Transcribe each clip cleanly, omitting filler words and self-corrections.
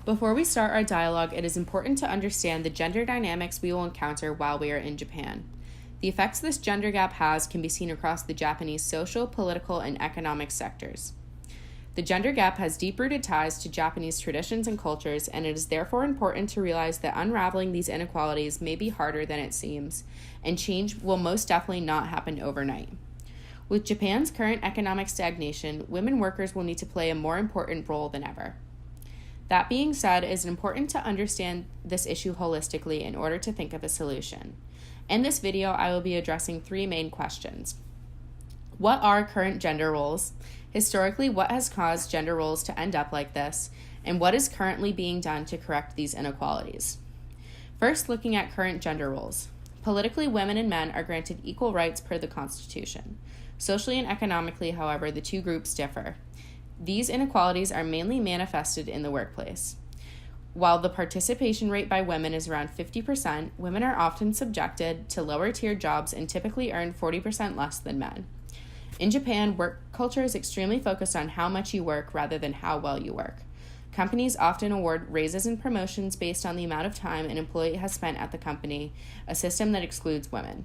Before we start our dialogue, it is important to understand the gender dynamics we will encounter while we are in Japan. The effects this gender gap has can be seen across the Japanese social, political, and economic sectors. The gender gap has deep-rooted ties to Japanese traditions and cultures, and it is therefore important to realize that unraveling these inequalities may be harder than it seems, and change will most definitely not happen overnight. With Japan's current economic stagnation, women workers will need to play a more important role than ever. That being said, it is important to understand this issue holistically in order to think of a solution. In this video, I will be addressing three main questions. What are current gender roles? Historically, what has caused gender roles to end up like this? And what is currently being done to correct these inequalities? First, looking at current gender roles. Politically, women and men are granted equal rights per the Constitution. Socially and economically, however, the two groups differ. These inequalities are mainly manifested in the workplace. While the participation rate by women is around 50%, women are often subjected to lower-tier jobs and typically earn 40% less than men. In Japan, work culture is extremely focused on how much you work rather than how well you work. Companies often award raises and promotions based on the amount of time an employee has spent at the company, a system that excludes women.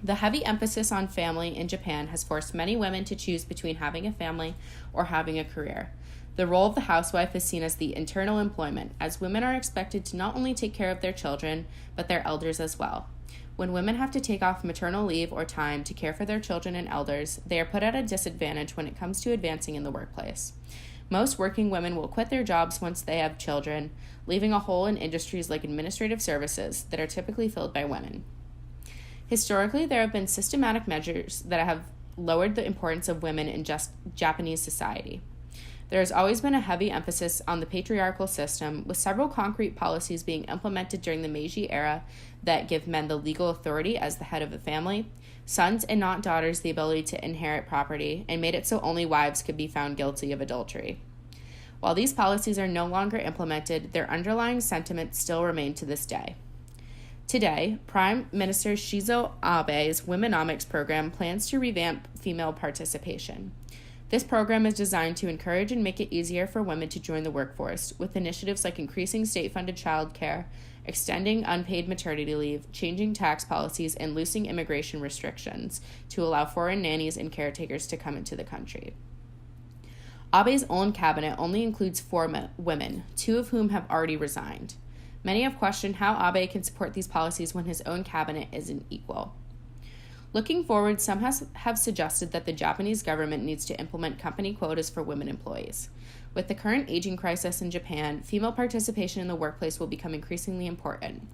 The heavy emphasis on family in Japan has forced many women to choose between having a family or having a career. The role of the housewife is seen as the internal employment, as women are expected to not only take care of their children, but their elders as well. When women have to take off maternal leave or time to care for their children and elders, they are put at a disadvantage when it comes to advancing in the workplace. Most working women will quit their jobs once they have children, leaving a hole in industries like administrative services that are typically filled by women. Historically, there have been systematic measures that have lowered the importance of women in Japanese society. There has always been a heavy emphasis on the patriarchal system, with several concrete policies being implemented during the Meiji era that give men the legal authority as the head of the family, sons and not daughters the ability to inherit property, and made it so only wives could be found guilty of adultery. While these policies are no longer implemented, their underlying sentiments still remain to this day. Today, Prime Minister Shinzo Abe's Womenomics program plans to revamp female participation. This program is designed to encourage and make it easier for women to join the workforce, with initiatives like increasing state-funded child care, extending unpaid maternity leave, changing tax policies, and loosening immigration restrictions to allow foreign nannies and caretakers to come into the country. Abe's own cabinet only includes 4 women, 2 of whom have already resigned. Many have questioned how Abe can support these policies when his own cabinet isn't equal. Looking forward, some have suggested that the Japanese government needs to implement company quotas for women employees. With the current aging crisis in Japan, female participation in the workplace will become increasingly important.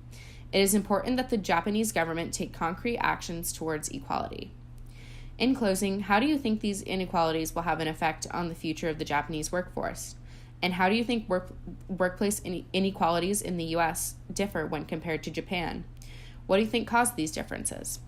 It is important that the Japanese government take concrete actions towards equality. In closing, how do you think these inequalities will have an effect on the future of the Japanese workforce? And how do you think workplace inequalities in the U.S. differ when compared to Japan? What do you think caused these differences?